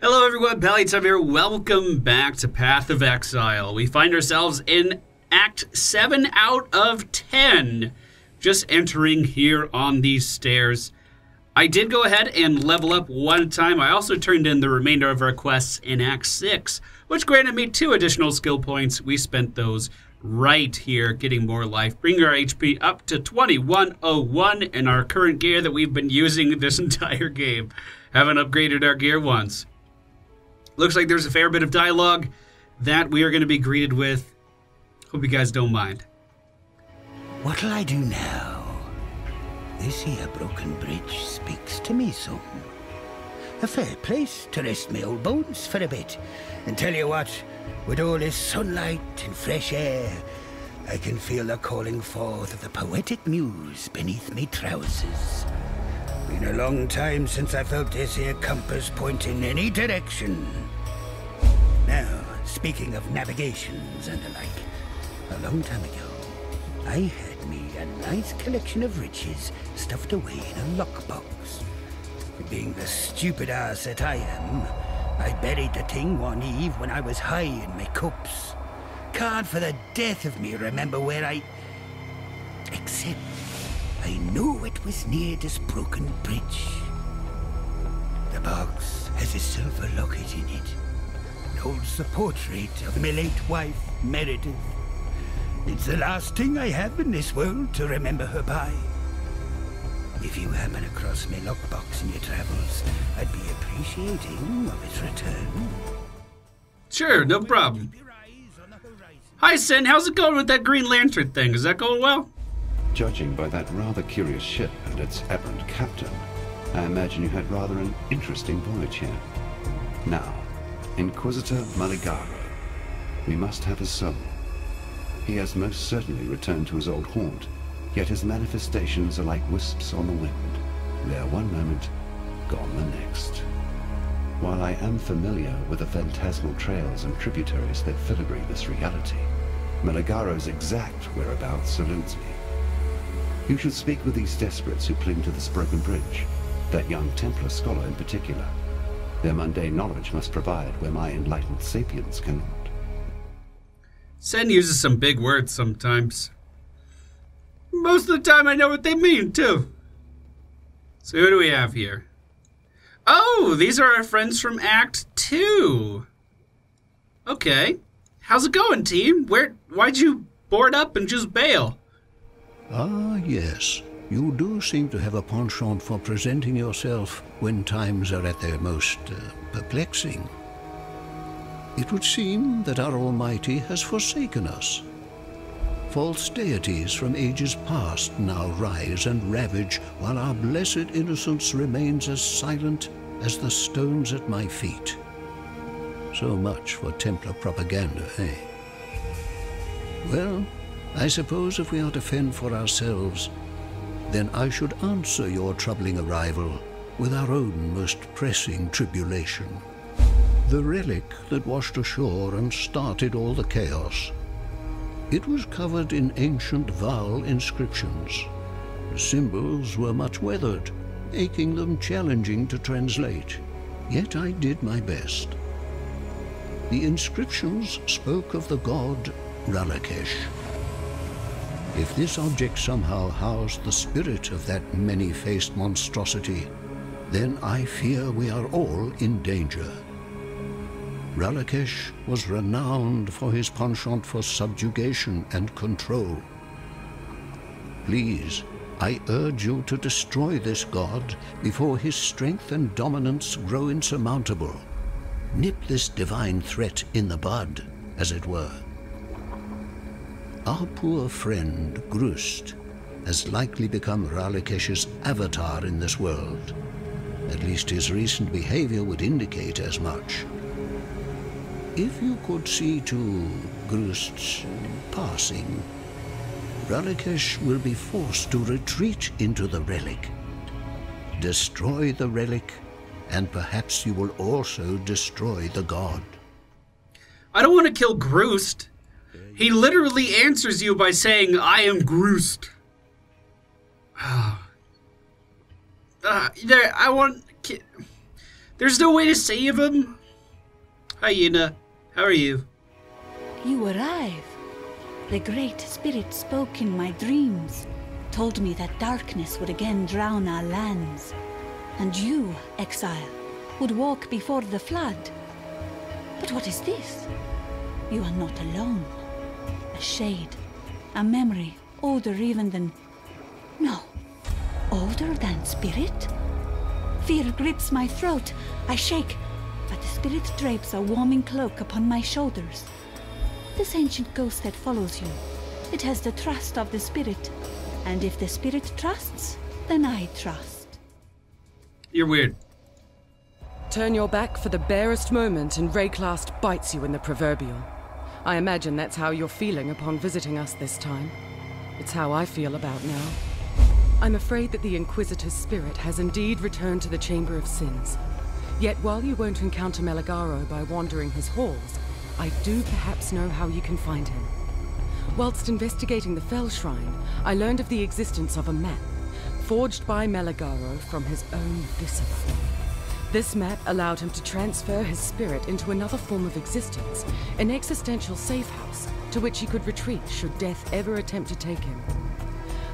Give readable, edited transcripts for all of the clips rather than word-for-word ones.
Hello everyone, Pallytime here. Welcome back to Path of Exile. We find ourselves in Act 7 out of 10. Just entering here on these stairs. I did go ahead and level up one time. I also turned in the remainder of our quests in Act 6, which granted me 2 additional skill points. We spent those right here, getting more life, bringing our HP up to 2101 in our current gear that we've been using this entire game. Haven't upgraded our gear once. Looks like there's a fair bit of dialogue that we are going to be greeted with. Hope you guys don't mind. What'll I do now? This here broken bridge speaks to me some. A fair place to rest my old bones for a bit. And tell you what, with all this sunlight and fresh air, I can feel the calling forth of the poetic muse beneath me trousers. Been a long time since I felt this here compass point in any direction. Now, speaking of navigations and the like, a long time ago, I had me a nice collection of riches stuffed away in a lockbox. Being the stupid ass that I am, I buried the thing one eve when I was high in my cups. Can't for the death of me remember where except I know it was near this broken bridge. The box has a silver locket in it. It holds the portrait of my late wife, Meredith. It's the last thing I have in this world to remember her by. If you happen across my lockbox in your travels, I'd be appreciating of its return. Sure, no problem. Hi, Sin. How's it going with that Green Lantern thing? Is that going well? Judging by that rather curious ship and its aberrant captain, I imagine you had rather an interesting voyage here. Now, Inquisitor Maligaro, we must have his soul. He has most certainly returned to his old haunt, yet his manifestations are like wisps on the wind. There one moment, gone the next. While I am familiar with the phantasmal trails and tributaries that filigree this reality, Maligaro's exact whereabouts eludes me. You should speak with these desperates who cling to this broken bridge, that young Templar scholar in particular. Their mundane knowledge must provide where my enlightened sapiens cannot. Sen uses some big words sometimes. Most of the time I know what they mean, too. So who do we have here? Oh, these are our friends from Act 2. Okay. How's it going, team? Why'd you board up and just bail? Ah, yes. You do seem to have a penchant for presenting yourself when times are at their most perplexing. It would seem that our Almighty has forsaken us. False deities from ages past now rise and ravage, while our blessed innocence remains as silent as the stones at my feet. So much for Templar propaganda, eh? Well, I suppose if we are to fend for ourselves, then I should answer your troubling arrival with our own most pressing tribulation. The relic that washed ashore and started all the chaos. It was covered in ancient vowel inscriptions. The symbols were much weathered, making them challenging to translate. Yet I did my best. The inscriptions spoke of the god Wraeclast. If this object somehow housed the spirit of that many-faced monstrosity, then I fear we are all in danger. Wraeclast was renowned for his penchant for subjugation and control. Please, I urge you to destroy this god before his strength and dominance grow insurmountable. Nip this divine threat in the bud, as it were. Our poor friend, Grust, has likely become Wraeclast's avatar in this world. At least his recent behavior would indicate as much. If you could see to Grust's passing, Wraeclast will be forced to retreat into the relic. Destroy the relic, and perhaps you will also destroy the god. I don't want to kill Grust. He literally answers you by saying, I am Grust. I want... There's no way to save him? Hyena, how are you? You arrive. The Great Spirit spoke in my dreams, told me that darkness would again drown our lands, and you, Exile, would walk before the flood. But what is this? You are not alone. A shade, a memory, older even than... No, older than spirit? Fear grips my throat. I shake, but the spirit drapes a warming cloak upon my shoulders. This ancient ghost that follows you, it has the trust of the spirit. And if the spirit trusts, then I trust. You're weird. Turn your back for the barest moment and Wraeclast bites you in the proverbial. I imagine that's how you're feeling upon visiting us this time. It's how I feel about now. I'm afraid that the Inquisitor's spirit has indeed returned to the Chamber of Sins. Yet while you won't encounter Meligaro by wandering his halls, I do perhaps know how you can find him. Whilst investigating the Fell Shrine, I learned of the existence of a map, forged by Meligaro from his own viscera. This map allowed him to transfer his spirit into another form of existence, an existential safe house to which he could retreat should death ever attempt to take him.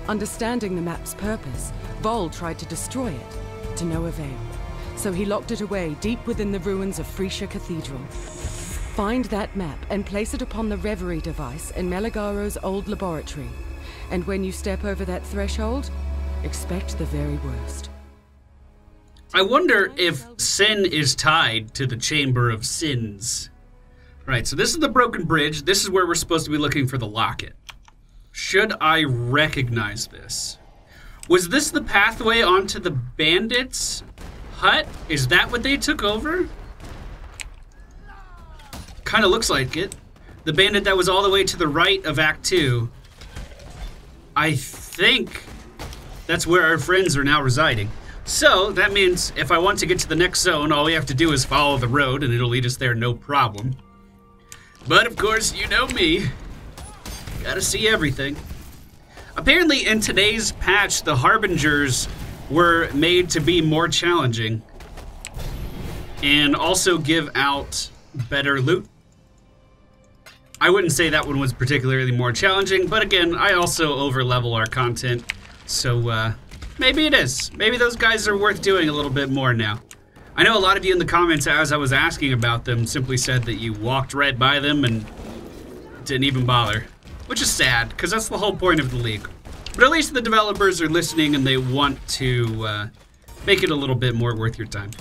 Understanding the map's purpose, Vol tried to destroy it, to no avail. So he locked it away deep within the ruins of Freesia Cathedral. Find that map and place it upon the Reverie device in Meligaro's old laboratory. And when you step over that threshold, expect the very worst. I wonder if sin is tied to the Chamber of Sins. Right, so this is the broken bridge. This is where we're supposed to be looking for the locket. Should I recognize this? Was this the pathway onto the bandits' hut? Is that what they took over? Kind of looks like it. The bandit that was all the way to the right of Act 2. I think that's where our friends are now residing. So, that means if I want to get to the next zone, all we have to do is follow the road and it'll lead us there no problem. But of course, you know me. Gotta see everything. Apparently in today's patch, the Harbingers were made to be more challenging. And also give out better loot. I wouldn't say that one was particularly more challenging, but again, I also overlevel our content. So, maybe it is. Maybe those guys are worth doing a little bit more now. I know a lot of you in the comments as I was asking about them simply said that you walked right by them and didn't even bother. Which is sad, because that's the whole point of the league. But at least the developers are listening and they want to make it a little bit more worth your time.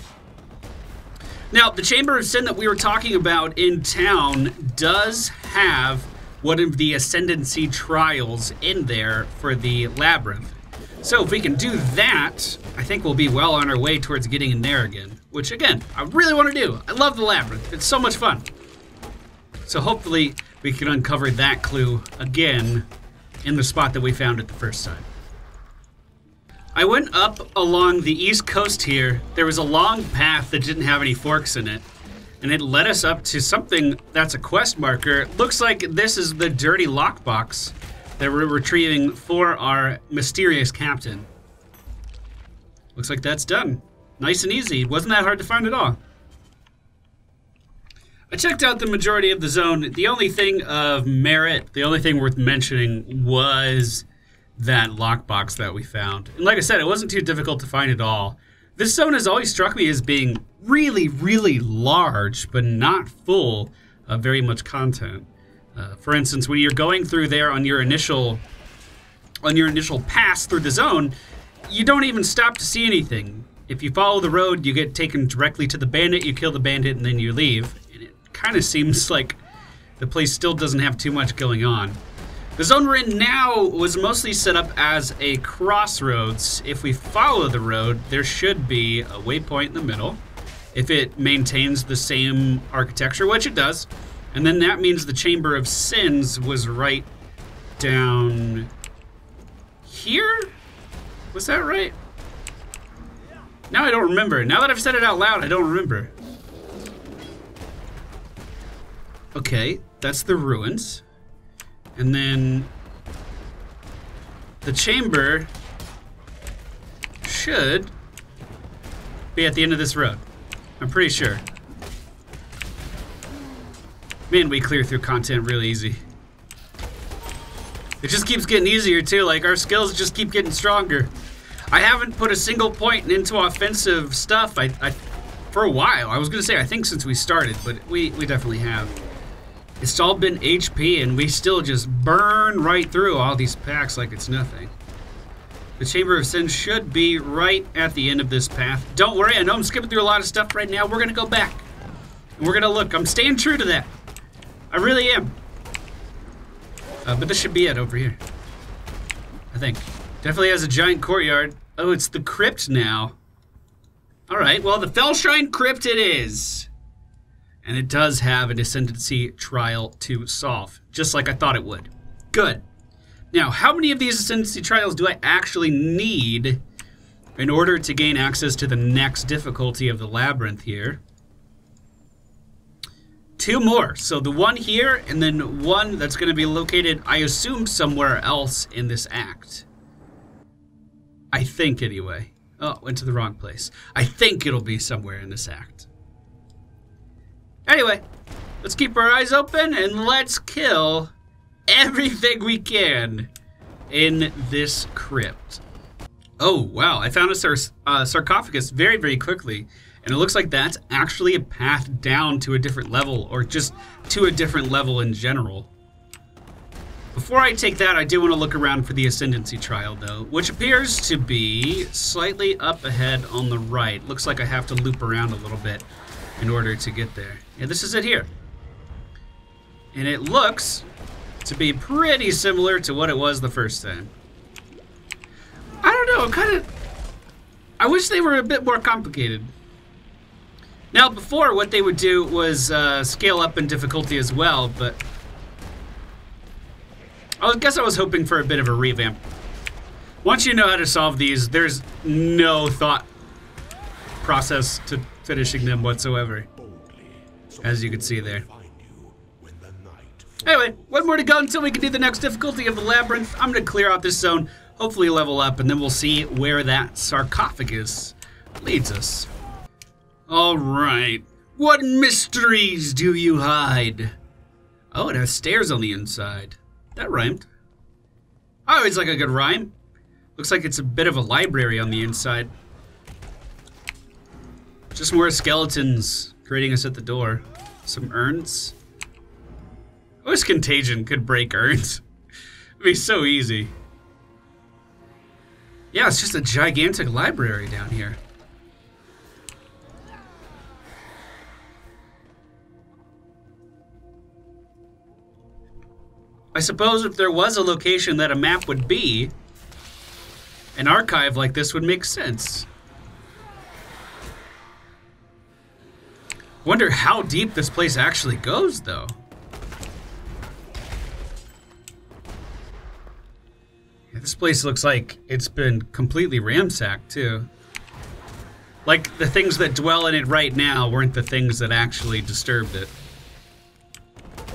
Now, the Chamber of Sin that we were talking about in town does have one of the Ascendency Trials in there for the Labyrinth. So if we can do that, I think we'll be well on our way towards getting in there again. Which, again, I really want to do. I love the Labyrinth. It's so much fun. So hopefully we can uncover that clue again in the spot that we found it the first time. I went up along the east coast here. There was a long path that didn't have any forks in it. And it led us up to something that's a quest marker. Looks like this is the dirty lockbox that we're retrieving for our mysterious captain. Looks like that's done. Nice and easy. It wasn't that hard to find at all. I checked out the majority of the zone. The only thing of merit, the only thing worth mentioning was that lockbox that we found. And like I said, it wasn't too difficult to find at all. This zone has always struck me as being really, really large, but not full of very much content. For instance, when you're going through there on your initial pass through the zone, you don't even stop to see anything. If you follow the road, you get taken directly to the bandit, you kill the bandit, and then you leave. And it kind of seems like the place still doesn't have too much going on. The zone we're in now was mostly set up as a crossroads. If we follow the road, there should be a waypoint in the middle. If it maintains the same architecture, which it does. And then that means the Chamber of Sins was right down here? Was that right? Now I don't remember. Now that I've said it out loud, I don't remember. Okay, that's the ruins. And then the chamber should be at the end of this road. I'm pretty sure. Man, we clear through content really easy. It just keeps getting easier too, like our skills just keep getting stronger. I haven't put a single point into offensive stuff for a while. I was gonna say I think since we started, but we definitely have. It's all been HP and we still just burn right through all these packs like it's nothing. The Chamber of Sin should be right at the end of this path. Don't worry, I know I'm skipping through a lot of stuff right now. We're gonna go back and we're gonna look. I'm staying true to that. I really am. But this should be it over here. I think. Definitely has a giant courtyard. Oh, it's the crypt now. Alright, well, the Fellshrine Crypt it is. And it does have an Ascendency Trial to solve, just like I thought it would. Good. Now, how many of these Ascendency Trials do I actually need in order to gain access to the next difficulty of the labyrinth here? 2 more. So the one here, and then one that's going to be located, I assume, somewhere else in this act. I think, anyway. Oh, went to the wrong place. I think it'll be somewhere in this act. Anyway, let's keep our eyes open and let's kill everything we can in this crypt. Oh, wow. I found a sarcophagus very, very quickly. And it looks like that's actually a path down to a different level, or just to a different level in general. Before I take that, I do want to look around for the Ascendency Trial, though, which appears to be slightly up ahead on the right. Looks like I have to loop around a little bit in order to get there. Yeah, this is it here. And it looks to be pretty similar to what it was the first time. I don't know, I wish they were a bit more complicated. Now, before, what they would do was scale up in difficulty as well, but I guess I was hoping for a bit of a revamp. Once you know how to solve these, there's no thought process to finishing them whatsoever, as you can see there. Anyway, one more to go until we can do the next difficulty of the labyrinth. I'm going to clear out this zone, hopefully level up, and then we'll see where that sarcophagus leads us. All right. What mysteries do you hide? Oh, it has stairs on the inside. That rhymed. I always like a good rhyme. Looks like it's a bit of a library on the inside. Just more skeletons greeting us at the door. Some urns. I wish Contagion could break urns. It'd be so easy. Yeah, it's just a gigantic library down here. I suppose if there was a location that a map would be, an archive like this would make sense. Wonder how deep this place actually goes, though. Yeah, this place looks like it's been completely ransacked, too. Like, the things that dwell in it right now weren't the things that actually disturbed it.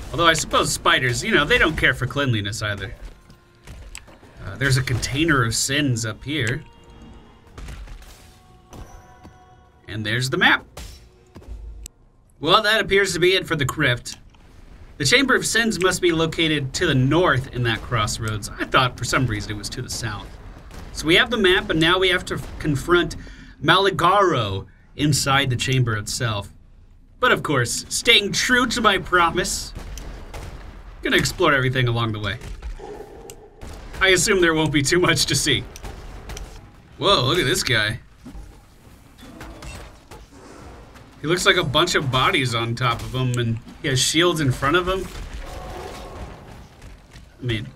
Although I suppose spiders, you know, they don't care for cleanliness either. There's a container of sins up here. And there's the map. Well, that appears to be it for the crypt. The Chamber of Sins must be located to the north in that crossroads. I thought for some reason it was to the south. So we have the map, and now we have to confront Maligaro inside the chamber itself. But of course, staying true to my promise, gonna explore everything along the way. I assume there won't be too much to see. Whoa, look at this guy. He looks like a bunch of bodies on top of him, and he has shields in front of him. I mean,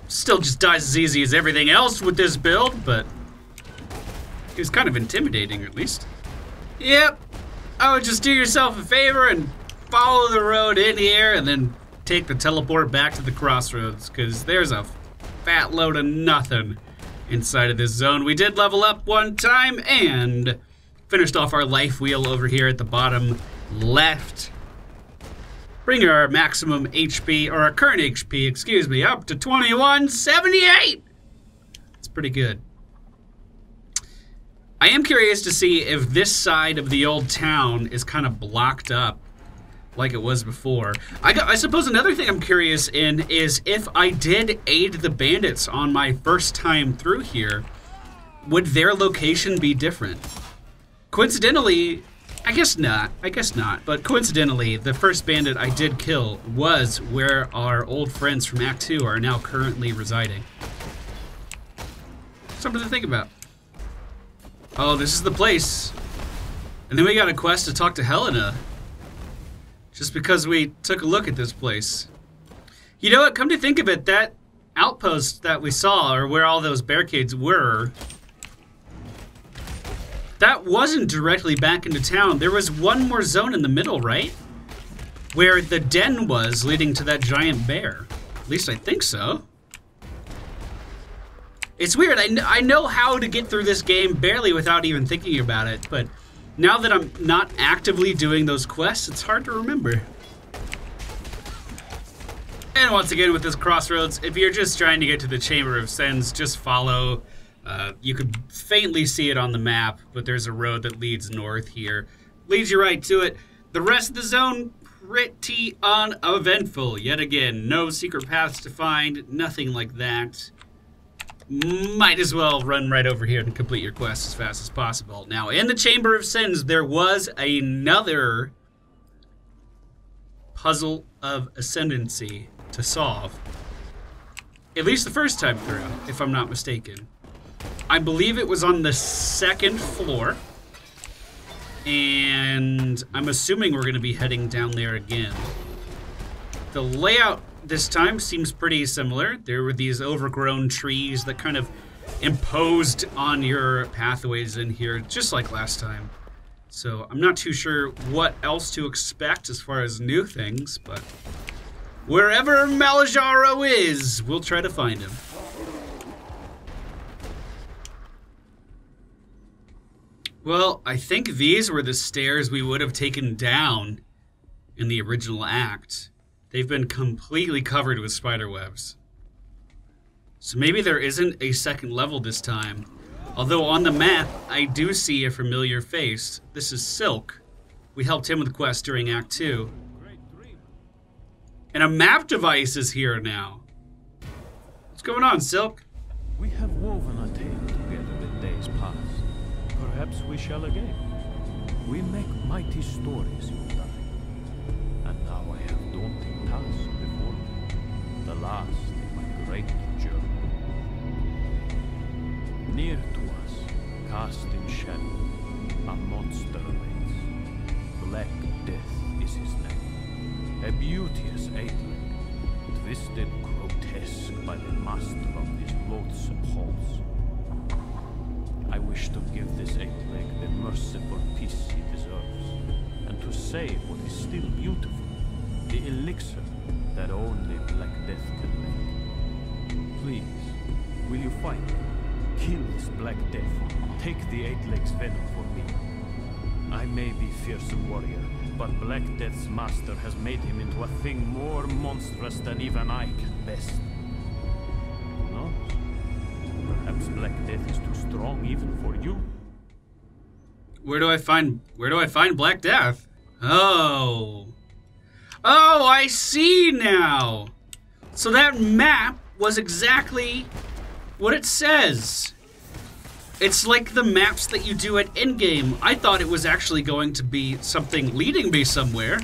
still just dies as easy as everything else with this build, but he's kind of intimidating, at least. Yep, I would just do yourself a favor and follow the road in here, and then take the teleport back to the crossroads, because there's a fat load of nothing inside of this zone. We did level up one time, and finished off our life wheel over here at the bottom left. Bring our maximum HP, or our current HP, excuse me, up to 2178. It's pretty good. I am curious to see if this side of the old town is kind of blocked up like it was before. I suppose another thing I'm curious in is if I did aid the bandits on my first time through here, would their location be different? Coincidentally, I guess not, but coincidentally, the first bandit I did kill was where our old friends from Act 2 are now currently residing. Something to think about. Oh, this is the place. And then we got a quest to talk to Helena. Just because we took a look at this place. You know what, come to think of it, that outpost that we saw, or where all those barricades were, that wasn't directly back into town. There was one more zone in the middle, right? Where the den was leading to that giant bear. At least I think so. It's weird, I know how to get through this game barely without even thinking about it, but now that I'm not actively doing those quests, it's hard to remember. And once again with this crossroads, if you're just trying to get to the Chamber of Sins, just follow. You could faintly see it on the map, but there's a road that leads north here. Leads you right to it. The rest of the zone, pretty uneventful. Yet again, no secret paths to find, nothing like that. Might as well run right over here and complete your quest as fast as possible. Now, in the Chamber of Sins, there was another puzzle of Ascendancy to solve. At least the first time through, if I'm not mistaken. I believe it was on the second floor. And I'm assuming we're going to be heading down there again. The layout this time seems pretty similar. There were these overgrown trees that kind of imposed on your pathways in here, just like last time. So I'm not too sure what else to expect as far as new things, but wherever Malajaro is, we'll try to find him. Well, I think these were the stairs we would have taken down in the original act. They've been completely covered with spider webs. So maybe there isn't a second level this time. Although on the map, I do see a familiar face. This is Silk. We helped him with the quest during Act 2. And a map device is here now. What's going on, Silk? We have woven a tale together in days past. Perhaps we shall again. We make mighty stories, you and I. And now I have daunting task before me. The last in my great journey. Near to us, cast in shadow, a monster awaits. Black Death is his name. A beauteous eight-leg, twisted grotesque by the master of these loathsome halls. I wish to give this eight-leg the merciful peace he deserves, and to save what is still beautiful, the elixir that only Black Death can make. Please, will you fight me? Kill this Black Death. Take the eight-leg's venom for me. I may be fearsome warrior, but Black Death's master has made him into a thing more monstrous than even I can best. No? Perhaps Black Death is too strong even for you. Where do I find Black Death? Oh, I see now. So that map was exactly what it says. It's like the maps that you do at endgame. I thought it was actually going to be something leading me somewhere.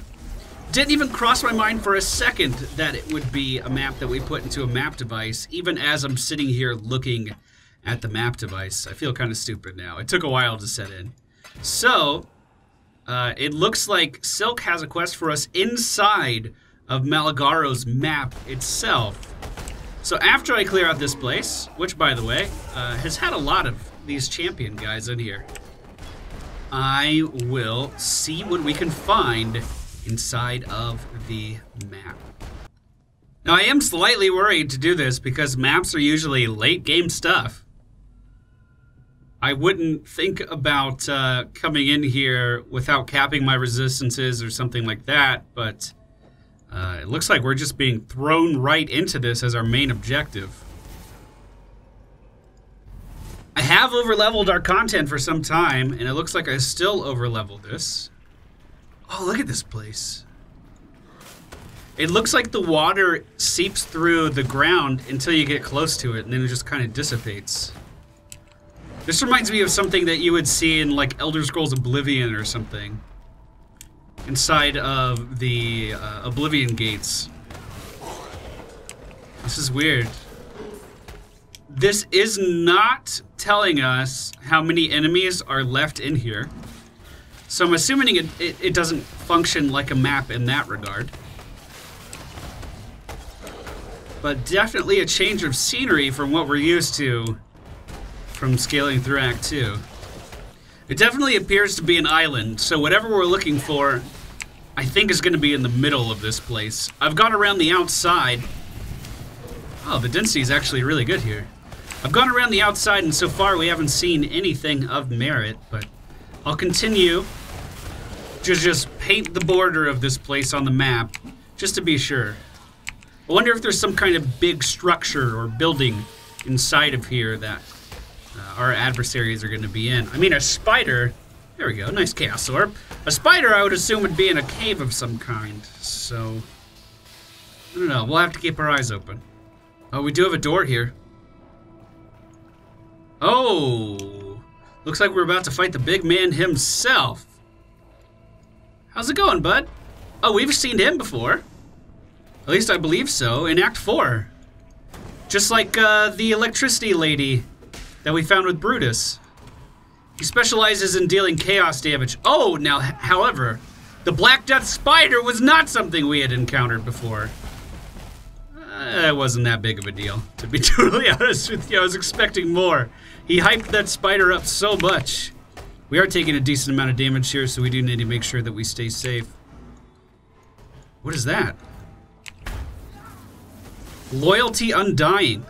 Didn't even cross my mind for a second that it would be a map that we put into a map device, even as I'm sitting here looking at the map device. I feel kind of stupid now. It took a while to set in. So, it looks like Silk has a quest for us inside of Malagaro's map itself. So after I clear out this place, which by the way, has had a lot of these champion guys in here, I will see what we can find inside of the map. Now I am slightly worried to do this because maps are usually late game stuff. I wouldn't think about coming in here without capping my resistances or something like that, but it looks like we're just being thrown right into this as our main objective. I have overleveled our content for some time, and it looks like I still overleveled this. Oh, look at this place. It looks like the water seeps through the ground until you get close to it, and then it just kind of dissipates. This reminds me of something that you would see in, like, Elder Scrolls Oblivion or something. Inside of the Oblivion gates. This is weird. This is not telling us how many enemies are left in here. So I'm assuming it doesn't function like a map in that regard. But definitely a change of scenery from what we're used to from scaling through Act 2. It definitely appears to be an island, so whatever we're looking for, I think is going to be in the middle of this place. I've gone around the outside. Oh, the density is actually really good here. I've gone around the outside, and so far we haven't seen anything of merit, but I'll continue to just paint the border of this place on the map, just to be sure. I wonder if there's some kind of big structure or building inside of here that our adversaries are going to be in. I mean, a spider... There we go, nice chaos orb. A spider, I would assume, would be in a cave of some kind, so... I don't know, we'll have to keep our eyes open. Oh, we do have a door here. Oh! Looks like we're about to fight the big man himself. How's it going, bud? Oh, we've seen him before. At least I believe so, in Act 4. Just like the electricity lady that we found with Brutus. He specializes in dealing chaos damage. Oh, now, however, the Black Death Spider was not something we had encountered before. It wasn't that big of a deal, to be totally honest with you. I was expecting more. He hyped that spider up so much. We are taking a decent amount of damage here, so we do need to make sure that we stay safe. What is that? Loyalty Undying.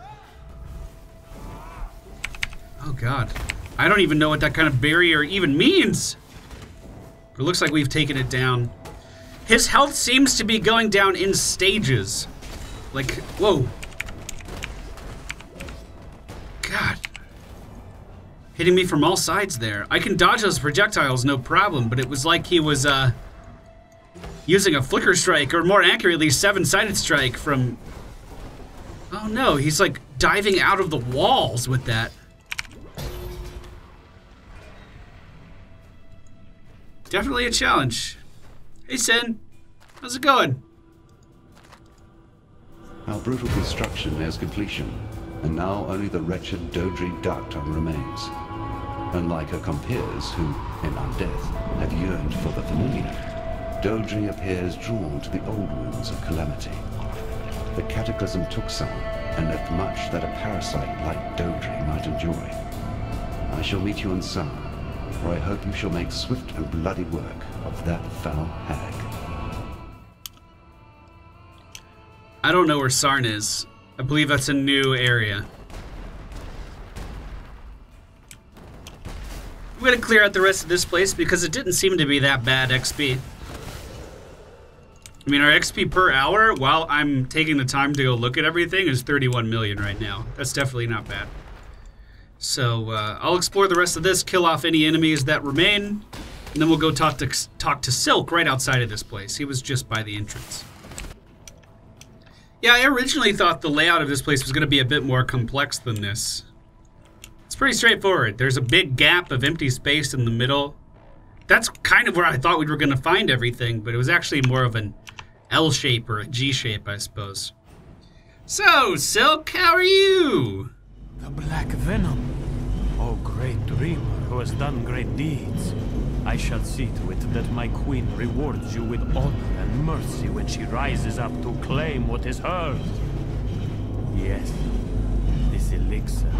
Oh, God. I don't even know what that kind of barrier even means. It looks like we've taken it down. His health seems to be going down in stages. Like, whoa. God. Hitting me from all sides there. I can dodge those projectiles, no problem, but it was like he was, using a flicker strike, or more accurately, seven-sided strike from... Oh no, he's like diving out of the walls with that. Definitely a challenge. Hey, Sin. How's it going? Our brutal construction nears completion, and now only the wretched Dodri Darktongue remains. Unlike her compeers, who, in undeath, have yearned for the familiar, Dodri appears drawn to the old wounds of calamity. The cataclysm took some, and left much that a parasite like Dodri might enjoy. I shall meet you in Sarn, where I hope you shall make swift and bloody work of that foul hag. I don't know where Sarn is. I believe that's a new area. I'm gonna clear out the rest of this place because it didn't seem to be that bad XP. I mean, our XP per hour, while I'm taking the time to go look at everything, is 31 million right now. That's definitely not bad. So, I'll explore the rest of this, kill off any enemies that remain, and then we'll go talk to Silk right outside of this place. He was just by the entrance. Yeah, I originally thought the layout of this place was going to be a bit more complex than this. It's pretty straightforward. There's a big gap of empty space in the middle. That's kind of where I thought we were going to find everything, but it was actually more of an L shape or a G shape, I suppose. So, Silk, how are you? The black venom. Oh, great dreamer who has done great deeds. I shall see to it that my queen rewards you with honor and mercy when she rises up to claim what is hers. Yes, this elixir,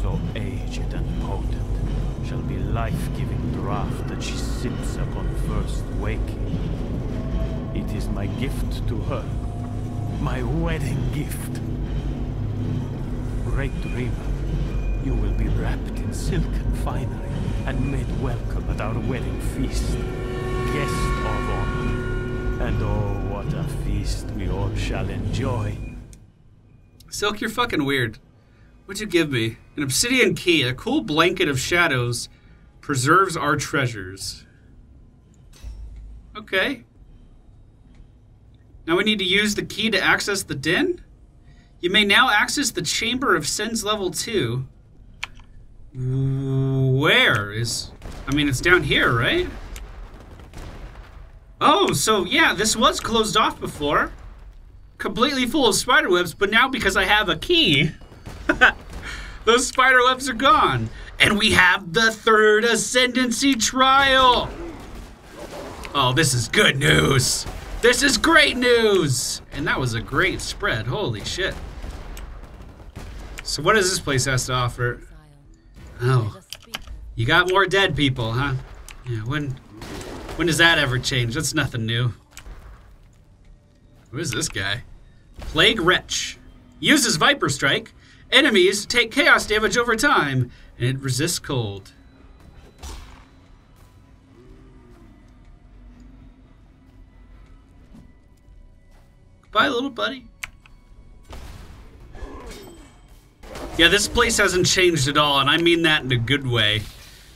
so aged and potent, shall be life-giving draught that she sips upon first waking. It is my gift to her, my wedding gift. Great dreamer, you will be wrapped in silken finery and made welcome at our wedding feast. Guest of honor. And oh, what a feast we all shall enjoy. Silk, you're fucking weird. What'd you give me? An obsidian key. A cool blanket of shadows preserves our treasures. Okay. Now we need to use the key to access the den. You may now access the Chamber of Sins level 2. Where is... I mean, it's down here, right? Oh, so yeah, this was closed off before. Completely full of spiderwebs, but now because I have a key, those spiderwebs are gone. And we have the third Ascendency Trial. Oh, this is good news. This is great news. And that was a great spread. Holy shit. So what does this place has to offer? Oh, you got more dead people, huh? Yeah, when does that ever change? That's nothing new. Who is this guy? Plague Wretch. Uses Viper Strike. Enemies take chaos damage over time, and it resists cold. Bye, little buddy. Yeah, this place hasn't changed at all, and I mean that in a good way.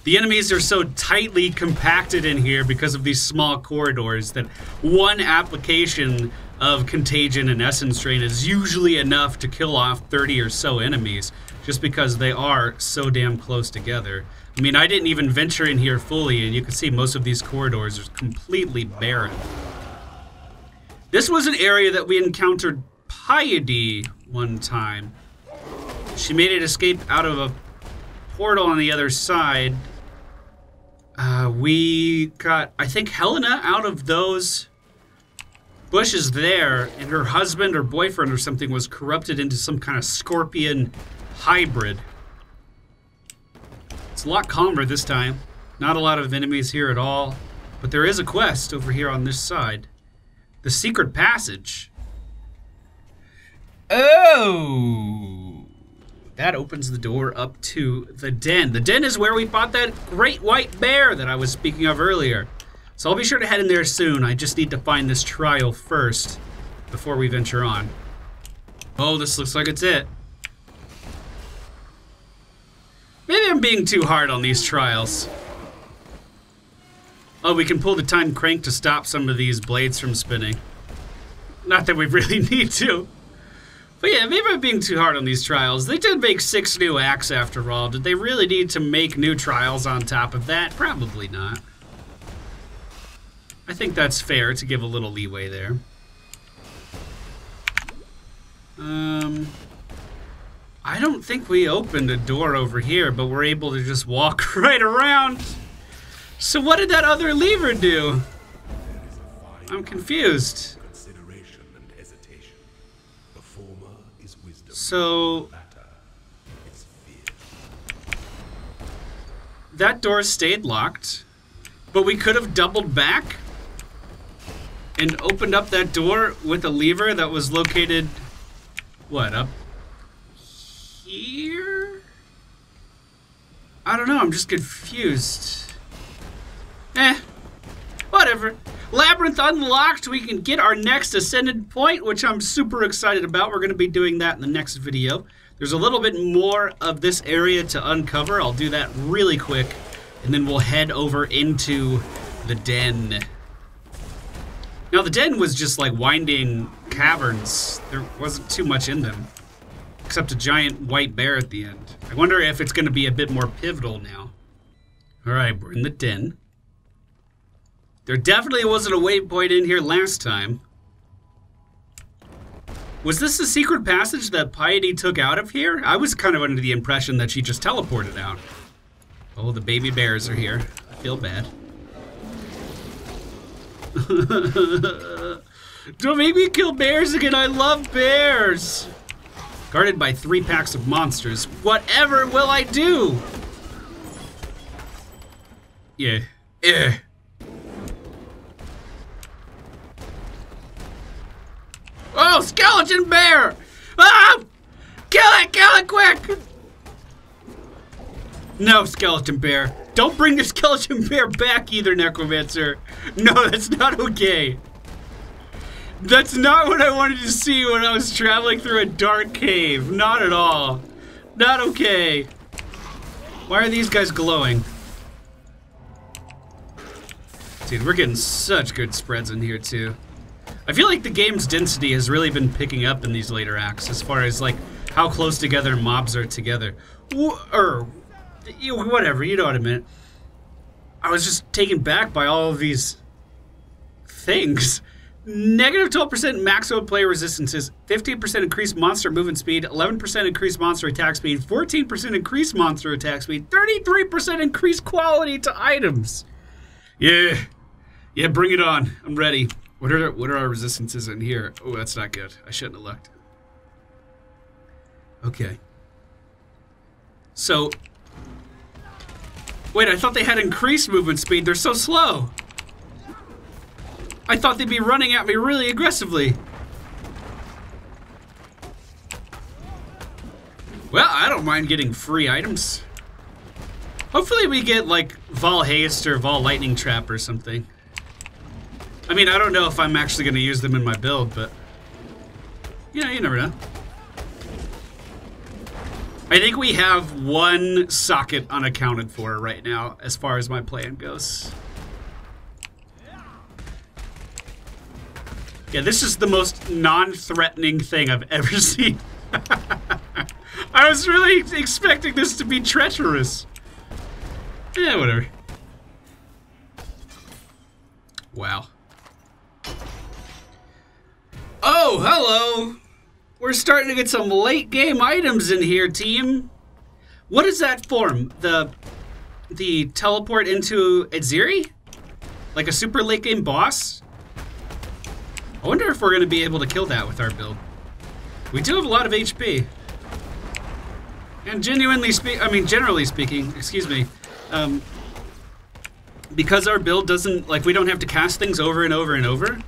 The enemies are so tightly compacted in here because of these small corridors that one application of Contagion and Essence Drain is usually enough to kill off 30 or so enemies, just because they are so damn close together. I mean, I didn't even venture in here fully, and you can see most of these corridors are completely barren. This was an area that we encountered Piety one time. She made it escape out of a portal on the other side. We got, I think, Helena out of those bushes there, and her husband or boyfriend or something was corrupted into some kind of scorpion hybrid. It's a lot calmer this time. Not a lot of enemies here at all. But there is a quest over here on this side. The secret passage. Oh! That opens the door up to the den. The den is where we fought that great white bear that I was speaking of earlier. So I'll be sure to head in there soon. I just need to find this trial first before we venture on. Oh, this looks like it's it. Maybe I'm being too hard on these trials. Oh, we can pull the time crank to stop some of these blades from spinning. Not that we really need to. But yeah, maybe I'm being too hard on these trials. They did make 6 new acts after all. Did they really need to make new trials on top of that? Probably not. I think that's fair to give a little leeway there. I don't think we opened a door over here, but we're able to just walk right around. So what did that other lever do? I'm confused. So that door stayed locked, but we could have doubled back and opened up that door with a lever that was located, what, up here? I don't know, I'm just confused. Whatever. Labyrinth unlocked. We can get our next ascended point, which I'm super excited about. We're going to be doing that in the next video. There's a little bit more of this area to uncover. I'll do that really quick, and then we'll head over into the den. Now, the den was just like winding caverns. There wasn't too much in them, except a giant white bear at the end. I wonder if it's going to be a bit more pivotal now. All right, we're in the den. There definitely wasn't a waypoint in here last time. Was this the secret passage that Piety took out of here? I was kind of under the impression that she just teleported out. Oh, the baby bears are here. I feel bad. Don't make me kill bears again. I love bears. Guarded by 3 packs of monsters. Whatever will I do? Yeah. Oh, skeleton bear! Ah! Kill it quick! No, skeleton bear. Don't bring the skeleton bear back either, Necromancer. No, that's not okay. That's not what I wanted to see when I was traveling through a dark cave. Not at all. Not okay. Why are these guys glowing? Dude, we're getting such good spreads in here, too. I feel like the game's density has really been picking up in these later acts as far as, like, how close together mobs are together. Whatever, you know what I meant. I was just taken back by all of these things. Negative 12% maximum player resistances, 15% increased monster movement speed, 11% increased monster attack speed, 14% increased monster attack speed, 33% increased quality to items. Yeah, bring it on. I'm ready. What are our resistances in here? Oh, that's not good. I shouldn't have looked. Okay. So, wait, I thought they had increased movement speed. They're so slow. I thought they'd be running at me really aggressively. Well, I don't mind getting free items. Hopefully we get, like, Vol Haste or Vol Lightning Trap or something. I mean, I don't know if I'm actually going to use them in my build, but... you know, you never know. I think we have one socket unaccounted for right now, as far as my plan goes. Yeah, this is the most non-threatening thing I've ever seen. I was really expecting this to be treacherous. Yeah, whatever. Wow. Oh, hello! We're starting to get some late game items in here, team. What is that form? The teleport into Edziri? Like a super late game boss? I wonder if we're going to be able to kill that with our build. We do have a lot of HP. And generally speaking, excuse me, because our build doesn't, like, we don't have to cast things over and over and over,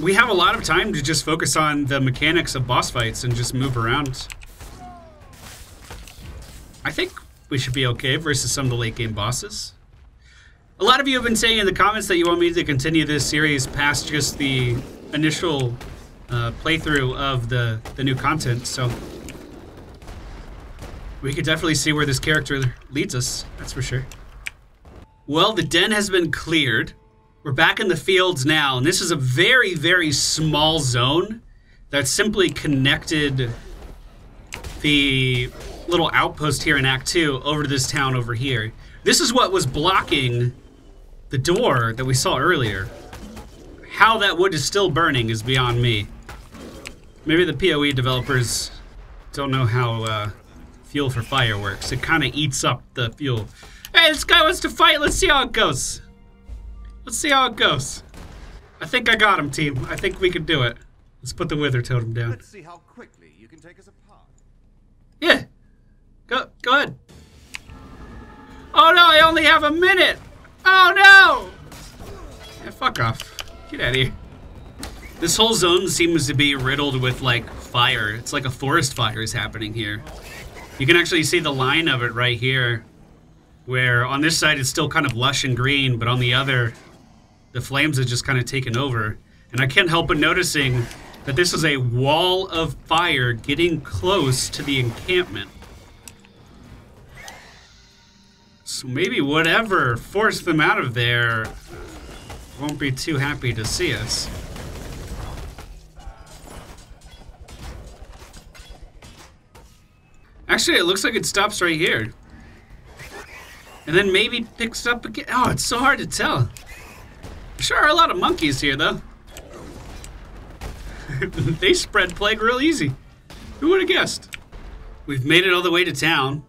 we have a lot of time to just focus on the mechanics of boss fights and just move around. I think we should be okay versus some of the late game bosses. A lot of you have been saying in the comments that you want me to continue this series past just the initial playthrough of the new content, so we could definitely see where this character leads us, that's for sure. Well, the den has been cleared. We're back in the fields now, and this is a very, very small zone that simply connected the little outpost here in Act 2 over to this town over here. This is what was blocking the door that we saw earlier. How that wood is still burning is beyond me. Maybe the PoE developers don't know how fuel for fire works. It kind of eats up the fuel. Hey, this guy wants to fight. Let's see how it goes. Let's see how it goes. I think I got him, team. I think we can do it. Let's put the wither totem down. Let's see how quickly you can take us apart. Yeah. Go ahead. Oh no, I only have a minute. Oh no. Yeah, fuck off. Get out of here. This whole zone seems to be riddled with, like, fire. It's like a forest fire is happening here. You can actually see the line of it right here, where on this side it's still kind of lush and green, but on the other, the flames have just kind of taken over. And I can't help but noticing that this is a wall of fire getting close to the encampment. So maybe whatever forced them out of there won't be too happy to see us. Actually, it looks like it stops right here. And then maybe picks up again. Oh, it's so hard to tell. There sure are a lot of monkeys here, though. They spread plague real easy. Who would have guessed? We've made it all the way to town.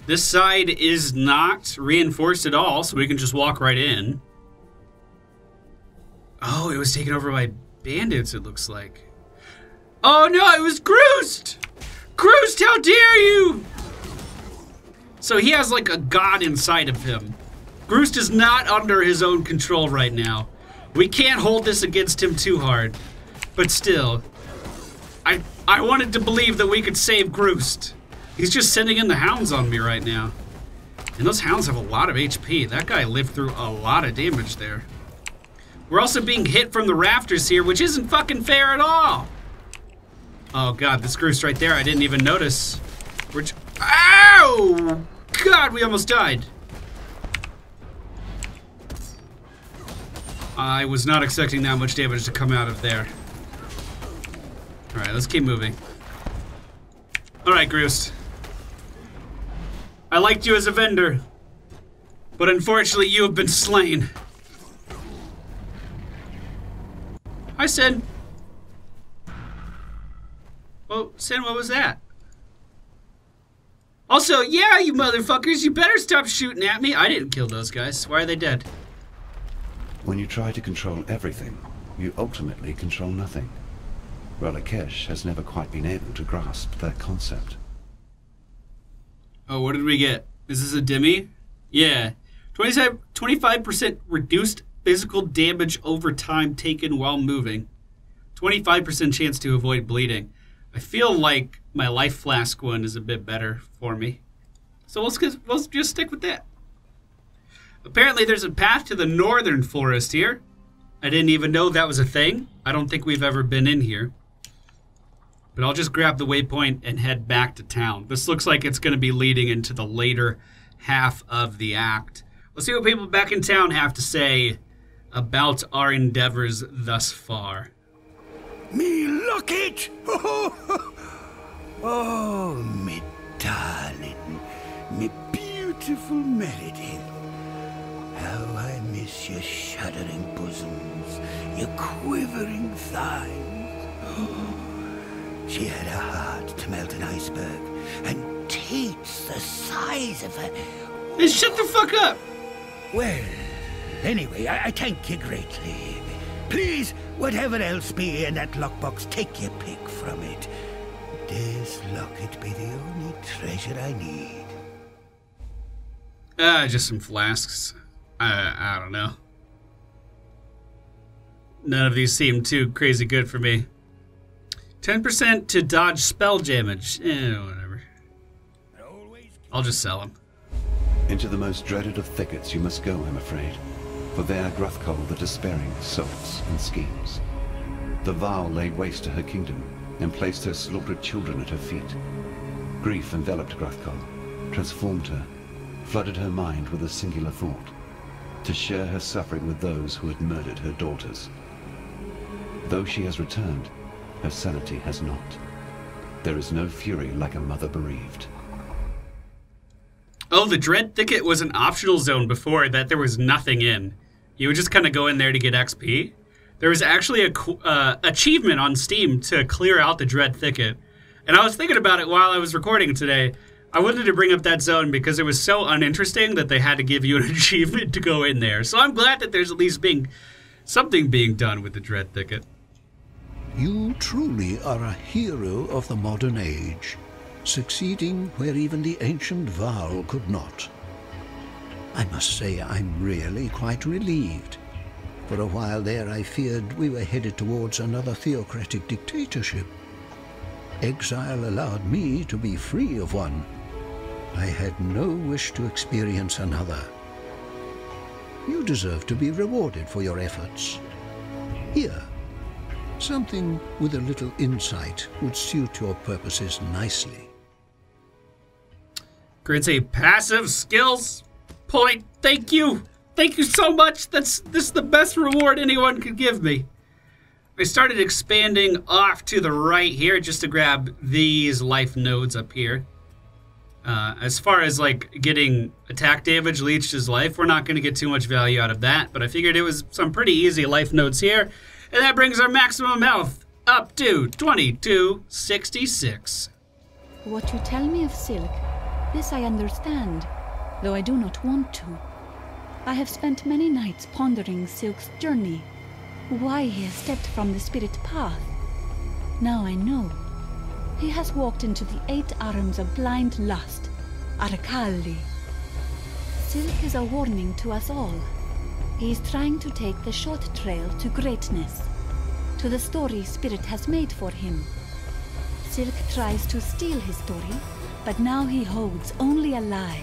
This side is not reinforced at all, so we can just walk right in. Oh, it was taken over by bandits, it looks like. Oh no, it was Groost! Groost, how dare you! So he has like a god inside of him. Groost is not under his own control right now. We can't hold this against him too hard. But still, I wanted to believe that we could save Groost. He's just sending in the hounds on me right now. And those hounds have a lot of HP. That guy lived through a lot of damage there. We're also being hit from the rafters here, which isn't fucking fair at all. Oh god, this Groose right there, I didn't even notice. Ow! God, we almost died. I was not expecting that much damage to come out of there. Alright, let's keep moving. Alright, Groose. I liked you as a vendor, but unfortunately you have been slain. Hi, Sin. Oh, Sin, what was that? Also, yeah, you motherfuckers, you better stop shooting at me. I didn't kill those guys. Why are they dead? When you try to control everything, you ultimately control nothing. Wraeclast has never quite been able to grasp that concept. Oh, what did we get? Is this a Dimmy? Yeah. 25% reduced physical damage over time taken while moving. 25% chance to avoid bleeding. I feel like my life flask one is a bit better for me. So we'll just stick with that. Apparently there's a path to the northern forest here. I didn't even know that was a thing. I don't think we've ever been in here. But I'll just grab the waypoint and head back to town. This looks like it's going to be leading into the later half of the act. Let's see what people back in town have to say about our endeavors thus far. Me look it! Oh, me darling, me beautiful Meredith. How I miss your shuddering bosoms, your quivering thighs. She had a heart to melt an iceberg, and teats the size of a... Hey, shut the fuck up! Well, anyway, I thank you greatly. Please, whatever else be in that lockbox, take your pick from it. This locket be the only treasure I need. Just some flasks. I don't know. None of these seem too crazy good for me. 10% to dodge spell damage. Whatever. I'll just sell them. Into the most dreaded of thickets you must go, I'm afraid. For there Gruthkol the Despairing sulks and schemes. The Varl laid waste to her kingdom, and placed her slaughtered children at her feet. Grief enveloped Gruthkol, transformed her, flooded her mind with a singular thought. To share her suffering with those who had murdered her daughters. Though she has returned, her sanity has not. There is no fury like a mother bereaved. Oh, the Dread Thicket was an optional zone before that there was nothing in. You would just kind of go in there to get XP. There was actually a achievement on Steam to clear out the Dread Thicket. And I was thinking about it while I was recording today. I wanted to bring up that zone because it was so uninteresting that they had to give you an achievement to go in there. So I'm glad that there's at least something being done with the Dread Thicket. You truly are a hero of the modern age, succeeding where even the ancient Varl could not. I must say I'm really quite relieved. For a while there I feared we were headed towards another theocratic dictatorship. Exile allowed me to be free of one. I had no wish to experience another. You deserve to be rewarded for your efforts. Here, something with a little insight would suit your purposes nicely. Grants a passive skills point. Thank you. Thank you so much. This is the best reward anyone could give me. I started expanding off to the right here just to grab these life nodes up here. As far as like getting attack damage leached as life, we're not going to get too much value out of that, but I figured it was some pretty easy life nodes here, and that brings our maximum health up to 2266. What you tell me of Silk, this I understand, though I do not want to. I have spent many nights pondering Silk's journey, why he has stepped from the spirit path. Now I know. He has walked into the 8 arms of blind lust, Arakali. Silk is a warning to us all. He is trying to take the short trail to greatness, to the story Spirit has made for him. Silk tries to steal his story, but now he holds only a lie.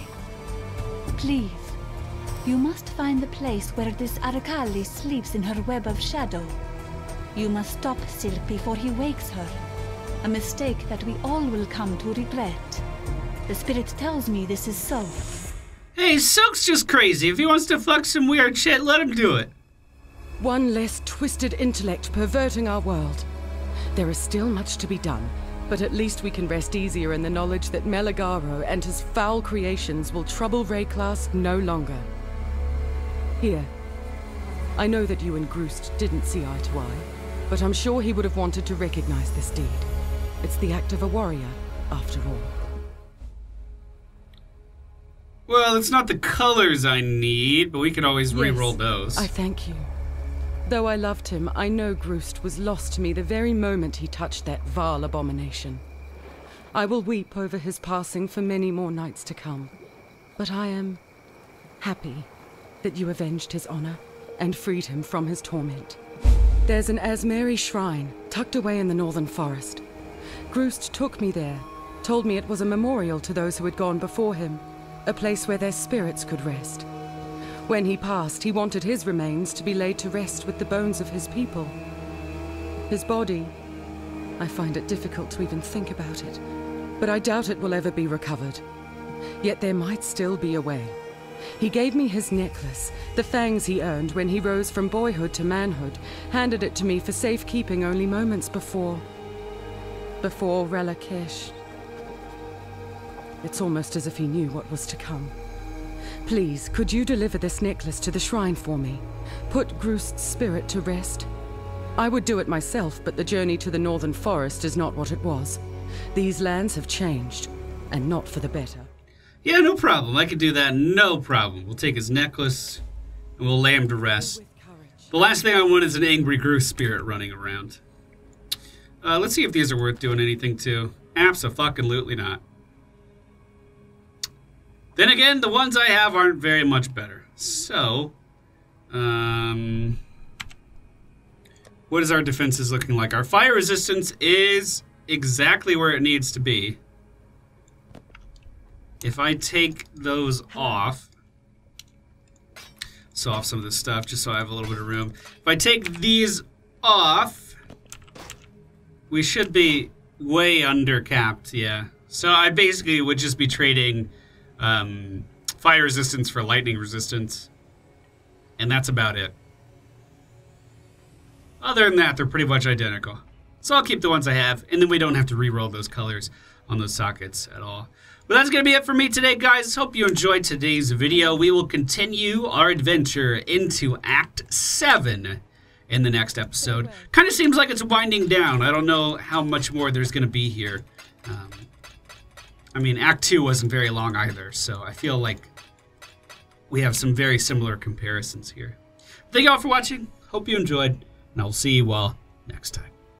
Please, you must find the place where this Arakali sleeps in her web of shadow. You must stop Silk before he wakes her. A mistake that we all will come to regret. The spirit tells me this is so. Hey, Silk's just crazy. If he wants to fuck some weird shit, let him do it. One less twisted intellect perverting our world. There is still much to be done, but at least we can rest easier in the knowledge that Meligaro and his foul creations will trouble Wraeclast no longer. Here. I know that you and Groost didn't see eye to eye, but I'm sure he would have wanted to recognize this deed. It's the act of a warrior, after all. Well, it's not the colors I need, but we could always re-roll those. I thank you. Though I loved him, I know Groost was lost to me the very moment he touched that vile abomination. I will weep over his passing for many more nights to come. But I am happy that you avenged his honor and freed him from his torment. There's an Asmeri shrine tucked away in the northern forest. Groost took me there, told me it was a memorial to those who had gone before him, a place where their spirits could rest. When he passed, he wanted his remains to be laid to rest with the bones of his people. His body, I find it difficult to even think about it, but I doubt it will ever be recovered. Yet there might still be a way. He gave me his necklace, the fangs he earned when he rose from boyhood to manhood, handed it to me for safekeeping only moments before Relakesh. It's almost as if he knew what was to come. Please, could you deliver this necklace to the shrine for me? Put Groost's spirit to rest. I would do it myself, but the journey to the northern forest is not what it was. These lands have changed, and not for the better. Yeah, no problem. I can do that, no problem. We'll take his necklace, and we'll lay him to rest. The last thing I want is an angry Groost spirit running around. Let's see if these are worth doing anything to. Abso-fucking-lutely not. Then again, the ones I have aren't very much better. So, what is our defenses looking like? Our fire resistance is exactly where it needs to be. If I take those off, saw off some of this stuff just so I have a little bit of room. If I take these off, we should be way under capped, yeah. So I basically would just be trading fire resistance for lightning resistance, and that's about it. Other than that, they're pretty much identical. So I'll keep the ones I have, and then we don't have to re-roll those colors on those sockets at all. But that's going to be it for me today, guys. Hope you enjoyed today's video. We will continue our adventure into Act 7 in the next episode. Kind of seems like it's winding down. I don't know how much more there's going to be here. I mean, Act 2 wasn't very long either, so I feel like we have some very similar comparisons here. Thank you all for watching. Hope you enjoyed, and I'll see you all next time.